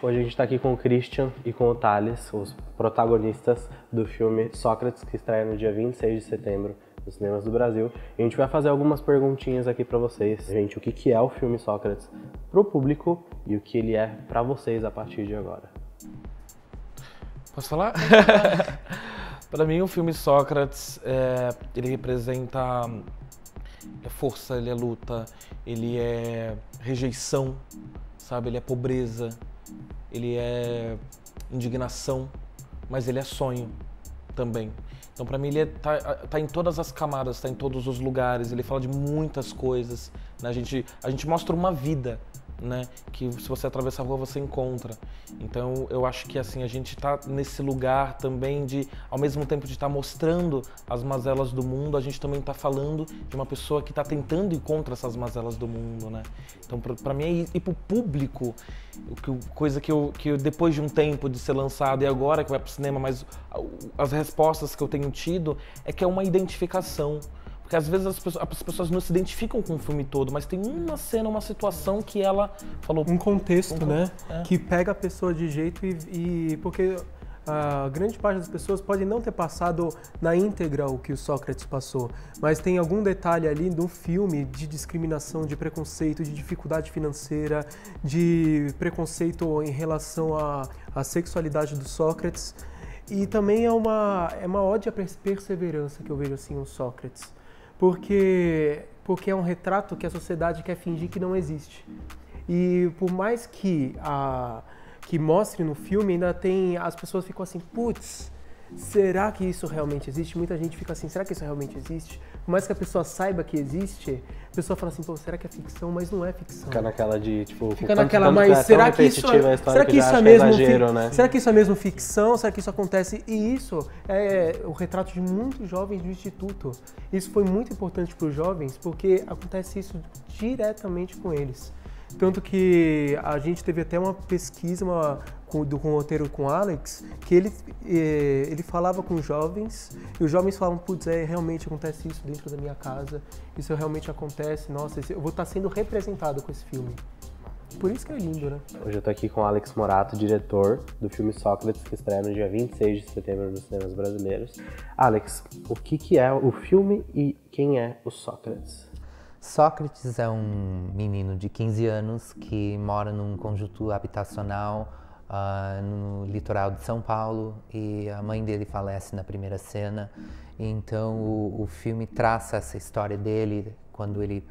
Hoje a gente está aqui com o Christian e com o Thales, os protagonistas do filme Sócrates, que estreia no dia 26 de setembro nos cinemas do Brasil. E a gente vai fazer algumas perguntinhas aqui para vocês. Gente, o que é o filme Sócrates para o público e o que ele é para vocês a partir de agora. Posso falar? Para mim, o filme Sócrates, ele representa força, ele é luta, ele é rejeição, sabe? Ele é pobreza, ele é indignação, mas ele é sonho também. Então, para mim, ele tá em todas as camadas, tá em todos os lugares, ele fala de muitas coisas, né? A gente mostra uma vida, né, que se você atravessar a rua você encontra. Então eu acho que assim a gente tá nesse lugar também de, ao mesmo tempo de estar mostrando as mazelas do mundo, a gente também tá falando de uma pessoa que tá tentando ir contra essas mazelas do mundo, né? Então para mim e pro público, coisa que eu depois de um tempo de ser lançado e agora que vai pro cinema, mas as respostas que eu tenho tido é que é uma identificação. Porque às vezes as pessoas não se identificam com o filme todo, mas tem uma cena, uma situação que ela falou... Um contexto, né? Que pega a pessoa de jeito porque a grande parte das pessoas pode não ter passado na íntegra o que o Sócrates passou, mas tem algum detalhe ali no filme de discriminação, de preconceito, de dificuldade financeira, de preconceito em relação à sexualidade do Sócrates. E também é uma ode à perseverança que eu vejo assim no Sócrates. Porque é um retrato que a sociedade quer fingir que não existe. E por mais que mostre no filme, ainda tem... As pessoas ficam assim, putz, será que isso realmente existe? Muita gente fica assim, será que isso realmente existe? Por mais que a pessoa saiba que existe, a pessoa fala assim, pô, será que é ficção? Mas não é ficção. Fica naquela de, tipo... Fica naquela, mas será que isso é mesmo exagero, né? Será que isso é mesmo ficção? Será que isso acontece? E isso é o retrato de muitos jovens do Instituto. Isso foi muito importante para os jovens, porque acontece isso diretamente com eles. Tanto que a gente teve até uma pesquisa com o roteiro com o Alex, que ele falava com os jovens, e os jovens falavam, putz, realmente acontece isso dentro da minha casa, isso realmente acontece, nossa, eu vou estar sendo representado com esse filme. Por isso que é lindo, né? Hoje eu tô aqui com o Alex Morato, diretor do filme Sócrates, que estreia no dia 26 de setembro nos cinemas brasileiros. Alex, o que é o filme e quem é o Sócrates? Sócrates é um menino de 15 anos que mora num conjunto habitacional no litoral de São Paulo, e a mãe dele falece na primeira cena. Então o filme traça essa história dele. Quando ele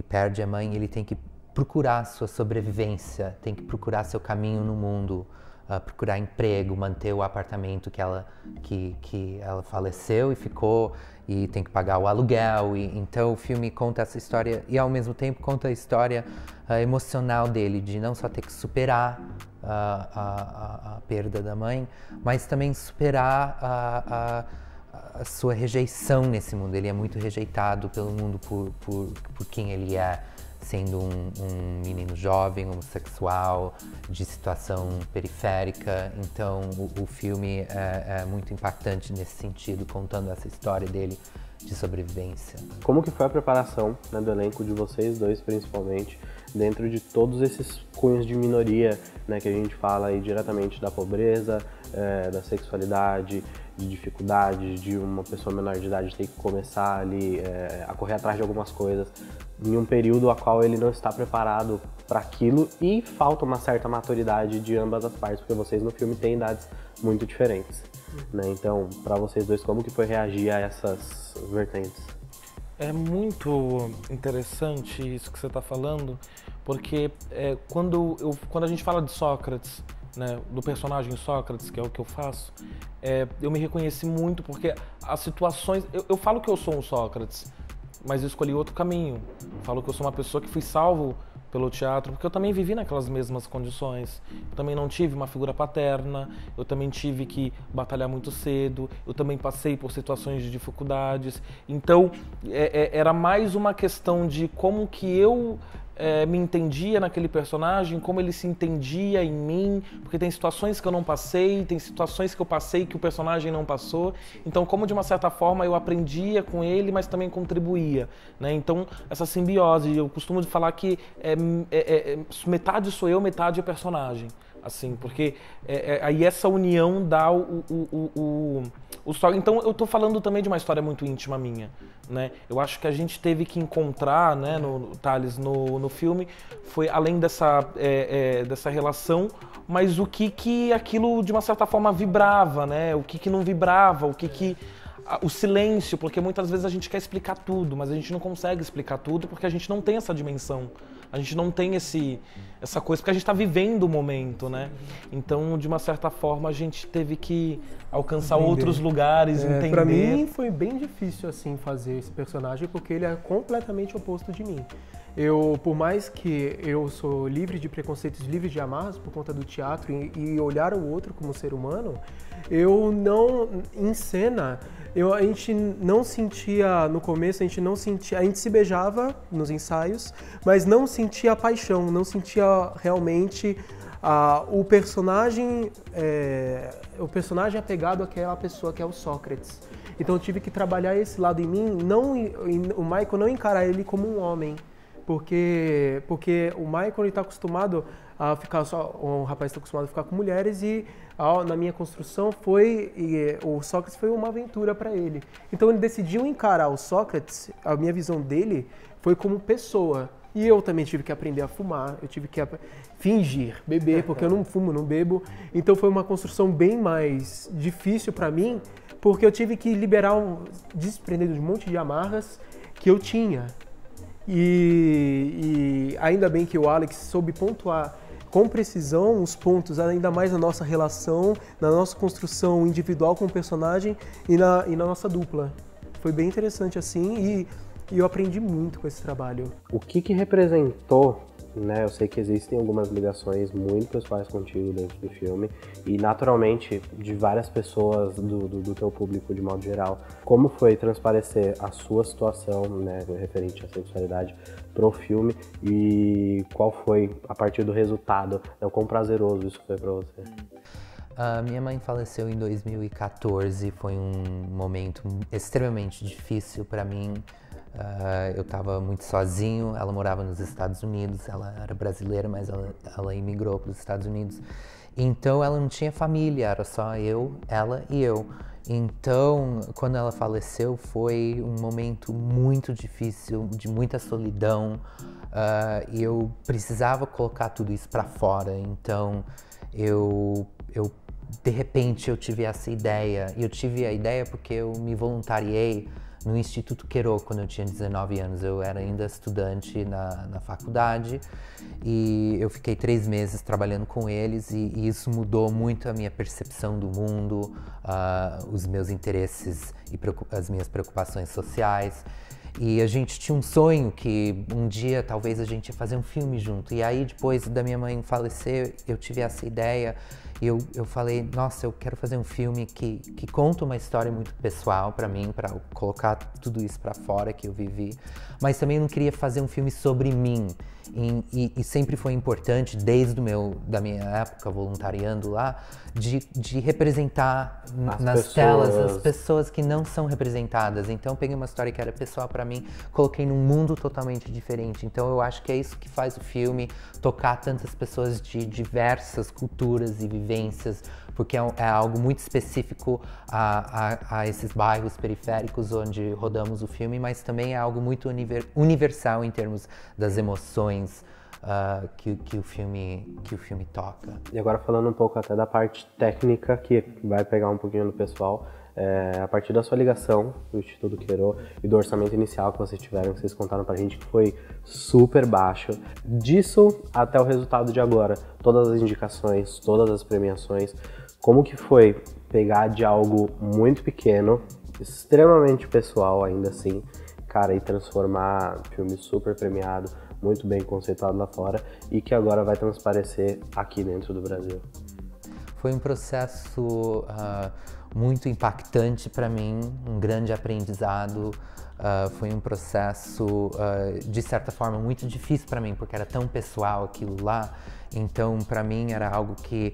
perde a mãe, ele tem que procurar sua sobrevivência, tem que procurar seu caminho no mundo, procurar emprego, manter o apartamento que ela faleceu e ficou, e tem que pagar o aluguel. Então o filme conta essa história e ao mesmo tempo conta a história emocional dele, de não só ter que superar a perda da mãe, mas também superar a sua rejeição nesse mundo. Ele é muito rejeitado pelo mundo por quem ele é, sendo um menino jovem, homossexual, de situação periférica. Então o filme é muito impactante nesse sentido, contando essa história dele de sobrevivência. Como que foi a preparação, né, do elenco de vocês dois, principalmente, dentro de todos esses cunhos de minoria, né, que a gente fala aí diretamente da pobreza, da sexualidade, de dificuldade, de uma pessoa menor de idade ter que começar ali a correr atrás de algumas coisas em um período a qual ele não está preparado para aquilo, e falta uma certa maturidade de ambas as partes, porque vocês no filme têm idades muito diferentes, né? Então, para vocês dois, como que foi reagir a essas vertentes? É muito interessante isso que você está falando, porque quando a gente fala de Sócrates, né, do personagem Sócrates, que é o que eu faço, eu me reconheci muito, porque as situações... Eu falo que eu sou um Sócrates, mas eu escolhi outro caminho. Eu falo que eu sou uma pessoa que fui salvo pelo teatro, porque eu também vivi naquelas mesmas condições. Eu também não tive uma figura paterna, eu também tive que batalhar muito cedo, eu também passei por situações de dificuldades. Então, era mais uma questão de como que eu me entendia naquele personagem, como ele se entendia em mim, porque tem situações que eu não passei, tem situações que eu passei que o personagem não passou. Então, como de uma certa forma eu aprendia com ele, mas também contribuía, né? Então, essa simbiose, eu costumo falar que metade sou eu, metade é personagem. Assim, porque aí essa união dá o então eu tô falando também de uma história muito íntima minha, né? Eu acho que a gente teve que encontrar, né, Thales, no filme, foi além dessa relação, mas o que aquilo de uma certa forma vibrava, né? O que não vibrava, o silêncio, porque muitas vezes a gente quer explicar tudo, mas a gente não consegue explicar tudo porque a gente não tem essa dimensão. A gente não tem essa coisa, porque a gente está vivendo o momento, né? Então, de uma certa forma, a gente teve que alcançar outros lugares, entender. Pra mim, foi bem difícil, assim, fazer esse personagem, porque ele é completamente oposto de mim. Por mais que eu sou livre de preconceitos, livre de amarras por conta do teatro e olhar o outro como ser humano, eu não, em cena, a gente não sentia, no começo, a gente se beijava nos ensaios, mas não sentia paixão, não sentia realmente o personagem apegado àquela pessoa que é o Sócrates. Então eu tive que trabalhar esse lado em mim, o Michael não encarar ele como um homem, porque o Michael ele está acostumado a ficar um rapaz está acostumado a ficar com mulheres e na minha construção o Sócrates foi uma aventura para ele. Então ele decidiu encarar o Sócrates, a minha visão dele foi como pessoa. E eu também tive que aprender a fumar, eu tive que fingir, beber, porque eu não fumo, não bebo. Então foi uma construção bem mais difícil para mim, porque eu tive que desprender de um monte de amarras que eu tinha. E ainda bem que o Alex soube pontuar com precisão os pontos, ainda mais na nossa relação, na nossa construção individual com o personagem e na nossa dupla. Foi bem interessante assim e eu aprendi muito com esse trabalho. O que representou, né? Eu sei que existem algumas ligações muito pessoais contigo dentro do filme e naturalmente de várias pessoas do teu público de modo geral. Como foi transparecer a sua situação, né, referente à sexualidade pro filme e qual foi, a partir do resultado, né, o quão prazeroso isso foi pra você? Minha mãe faleceu em 2014, foi um momento extremamente difícil para mim. Eu estava muito sozinho, ela morava nos Estados Unidos, ela era brasileira, mas ela imigrou para os Estados Unidos. Então ela não tinha família, era só ela e eu. Então, quando ela faleceu, foi um momento muito difícil, de muita solidão. E eu precisava colocar tudo isso para fora. Então, de repente, eu tive essa ideia. E eu tive a ideia porque eu me voluntariei no Instituto Querot quando eu tinha 19 anos. Eu era ainda estudante na faculdade e eu fiquei 3 meses trabalhando com eles e isso mudou muito a minha percepção do mundo, os meus interesses e as minhas preocupações sociais. E a gente tinha um sonho que um dia talvez a gente ia fazer um filme junto. E aí depois da minha mãe falecer, eu tive essa ideia. Eu falei, nossa, eu quero fazer um filme que conta uma história muito pessoal para mim, para colocar tudo isso para fora que eu vivi. Mas também não queria fazer um filme sobre mim. E sempre foi importante, desde da minha época voluntariando lá, de representar nas telas as pessoas que não são representadas. Então eu peguei uma história que era pessoal para mim, coloquei num mundo totalmente diferente. Então eu acho que é isso que faz o filme tocar tantas pessoas de diversas culturas e vivências, porque é algo muito específico a esses bairros periféricos onde rodamos o filme, mas também é algo muito universal em termos das emoções que o filme toca. E agora falando um pouco até da parte técnica, que vai pegar um pouquinho do pessoal, a partir da sua ligação do Instituto Querot e do orçamento inicial que vocês tiveram, que vocês contaram pra gente, que foi super baixo, disso até o resultado de agora, todas as indicações, todas as premiações, como que foi pegar de algo muito pequeno, extremamente pessoal ainda assim, cara, e transformar filme super premiado, muito bem conceituado lá fora e que agora vai transparecer aqui dentro do Brasil? Foi um processo muito impactante para mim, um grande aprendizado. Foi um processo, de certa forma, muito difícil para mim, porque era tão pessoal aquilo lá. Então, para mim, era algo que...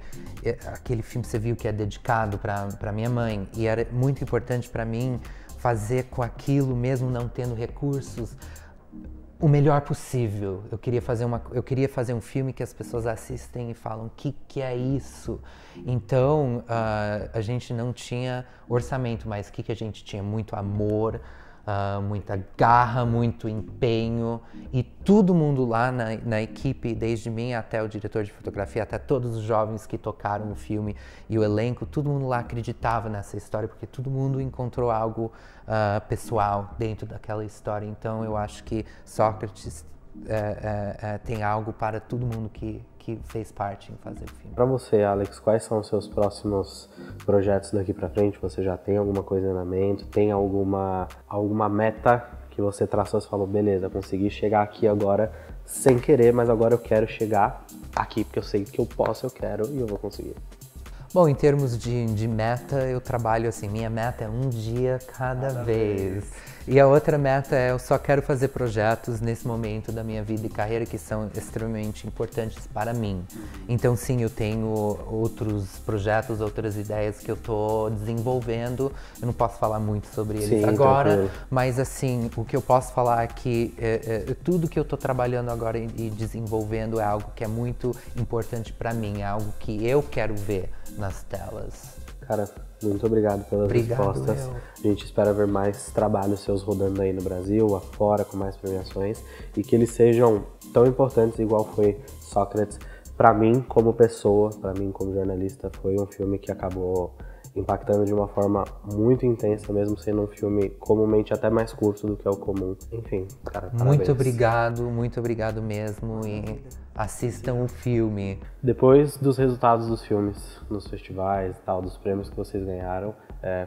Aquele filme, você viu que é dedicado para minha mãe. E era muito importante para mim fazer com aquilo, mesmo não tendo recursos, o melhor possível. Eu queria fazer um filme que as pessoas assistem e falam, que é isso? Então, a gente não tinha orçamento, mas o que a gente tinha? Muito amor, muita garra, muito empenho, e todo mundo lá na equipe, desde mim até o diretor de fotografia, até todos os jovens que tocaram no filme e o elenco, todo mundo lá acreditava nessa história, porque todo mundo encontrou algo pessoal dentro daquela história. Então eu acho que Sócrates tem algo para todo mundo que fez parte em fazer o filme. Para você, Alex, quais são os seus próximos projetos daqui para frente? Você já tem alguma coisa em andamento? Tem alguma meta que você traçou e falou, beleza, consegui chegar aqui agora sem querer, mas agora eu quero chegar aqui porque eu sei que eu posso, eu quero e eu vou conseguir? Bom, em termos de meta, eu trabalho assim, minha meta é um dia cada vez. E a outra meta é, eu só quero fazer projetos nesse momento da minha vida e carreira que são extremamente importantes para mim. Então sim, eu tenho outros projetos, outras ideias que eu estou desenvolvendo. Eu não posso falar muito sobre eles agora, mas assim, o que eu posso falar é que tudo que eu estou trabalhando agora e desenvolvendo é algo que é muito importante para mim, é algo que eu quero ver nas telas. Cara, muito obrigado pelas respostas. A gente espera ver mais trabalhos seus rodando aí no Brasil, afora, com mais premiações, e que eles sejam tão importantes igual foi Sócrates. Para mim, como pessoa, para mim como jornalista, foi um filme que acabou impactando de uma forma muito intensa, mesmo sendo um filme comumente até mais curto do que é o comum. Enfim, cara, parabéns. Muito obrigado mesmo, e assistam o filme. Depois dos resultados dos filmes nos festivais e tal, dos prêmios que vocês ganharam,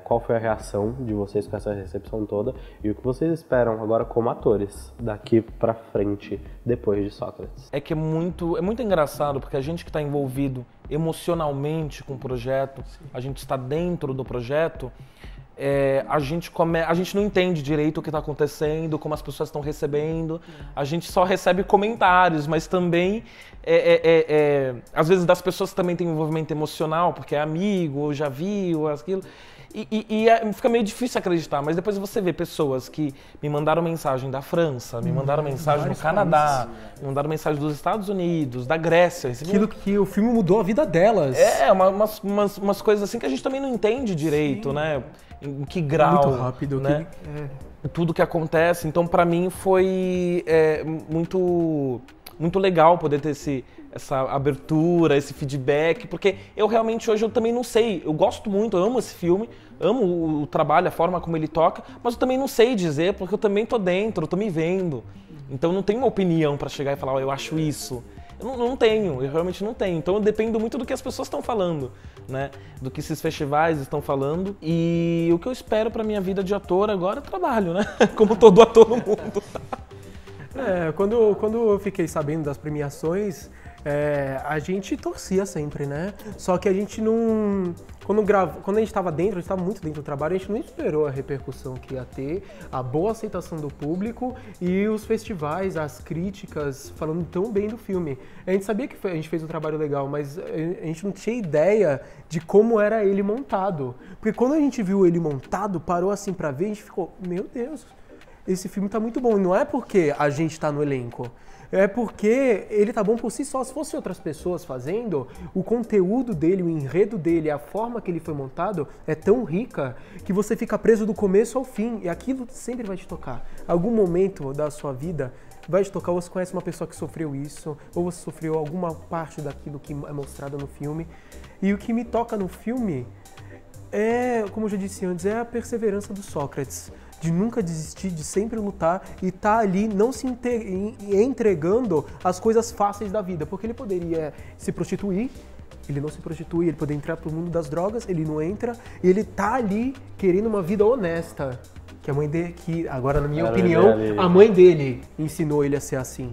qual foi a reação de vocês com essa recepção toda e o que vocês esperam agora como atores daqui pra frente, depois de Sócrates? É que é muito engraçado, porque a gente que está envolvido emocionalmente com o projeto, a gente está dentro do projeto, a gente não entende direito o que está acontecendo, como as pessoas estão recebendo, a gente só recebe comentários, mas também, às vezes das pessoas também tem envolvimento emocional, porque é amigo, ou já viu, aquilo, e fica meio difícil acreditar, mas depois você vê pessoas que me mandaram mensagem da França, me mandaram mensagem do Canadá, me mandaram mensagem dos Estados Unidos, da Grécia. Aquilo que o filme mudou a vida delas. Umas coisas assim que a gente também não entende direito, né? Em que grau, muito rápido, né? Tudo que acontece. Então, para mim, foi muito legal poder ter essa abertura, esse feedback, porque eu realmente hoje eu também não sei. Eu gosto muito, eu amo esse filme, amo o trabalho, a forma como ele toca, mas eu também não sei dizer, porque eu também tô dentro, eu tô me vendo. Então, não tenho uma opinião para chegar e falar, eu acho isso. Eu não tenho, eu realmente não tenho. Então eu dependo muito do que as pessoas estão falando, né? Do que esses festivais estão falando. E o que eu espero pra minha vida de ator agora é trabalho, né? Como todo ator no mundo. Quando eu fiquei sabendo das premiações, a gente torcia sempre, né? Só que a gente não... Quando a gente estava dentro, a gente estava muito dentro do trabalho, a gente não esperou a repercussão que ia ter, a boa aceitação do público e os festivais, as críticas falando tão bem do filme. A gente sabia que a gente fez um trabalho legal, mas a gente não tinha ideia de como era ele montado. Porque quando a gente viu ele montado, parou assim pra ver, a gente ficou, meu Deus, esse filme tá muito bom. E não é porque a gente tá no elenco. É porque ele tá bom por si só. Se fosse outras pessoas fazendo, o conteúdo dele, o enredo dele, a forma que ele foi montado é tão rica que você fica preso do começo ao fim. E aquilo sempre vai te tocar. Algum momento da sua vida vai te tocar. Ou você conhece uma pessoa que sofreu isso, ou você sofreu alguma parte daquilo que é mostrado no filme. E o que me toca no filme como eu já disse antes, é a perseverança do Sócrates. De nunca desistir, de sempre lutar e tá ali não se entregando às coisas fáceis da vida. Porque ele poderia se prostituir, ele não se prostitui, ele poderia entrar pro mundo das drogas, ele não entra, e ele tá ali querendo uma vida honesta. Que a mãe dele, agora na minha opinião, a mãe dele ensinou ele a ser assim.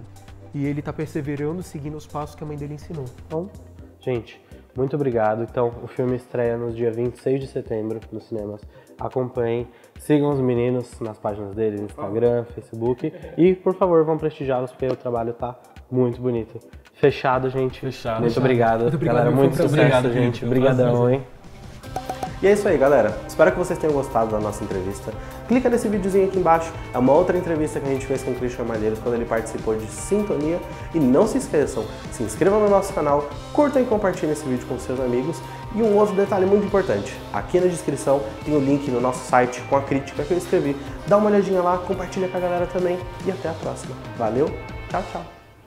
E ele tá perseverando, seguindo os passos que a mãe dele ensinou. Então, gente, muito obrigado. Então, o filme estreia no dia 26 de setembro nos cinemas. Acompanhem. Sigam os meninos nas páginas deles, Instagram, Facebook. E, por favor, vão prestigiá-los, porque o trabalho tá muito bonito. Fechado, gente. Fechado. Muito obrigado. Muito obrigado, Galera, muito foi um sucesso, prazer. gente. Foi um prazer. Obrigadão, hein? E é isso aí, galera. Espero que vocês tenham gostado da nossa entrevista. Clica nesse videozinho aqui embaixo. É uma outra entrevista que a gente fez com o Christian Malheiros quando ele participou de Sintonia. E não se esqueçam, se inscrevam no nosso canal, curtam e compartilhem esse vídeo com seus amigos. E um outro detalhe muito importante, aqui na descrição tem o link no nosso site com a crítica que eu escrevi. Dá uma olhadinha lá, compartilha com a galera também e até a próxima. Valeu, tchau, tchau!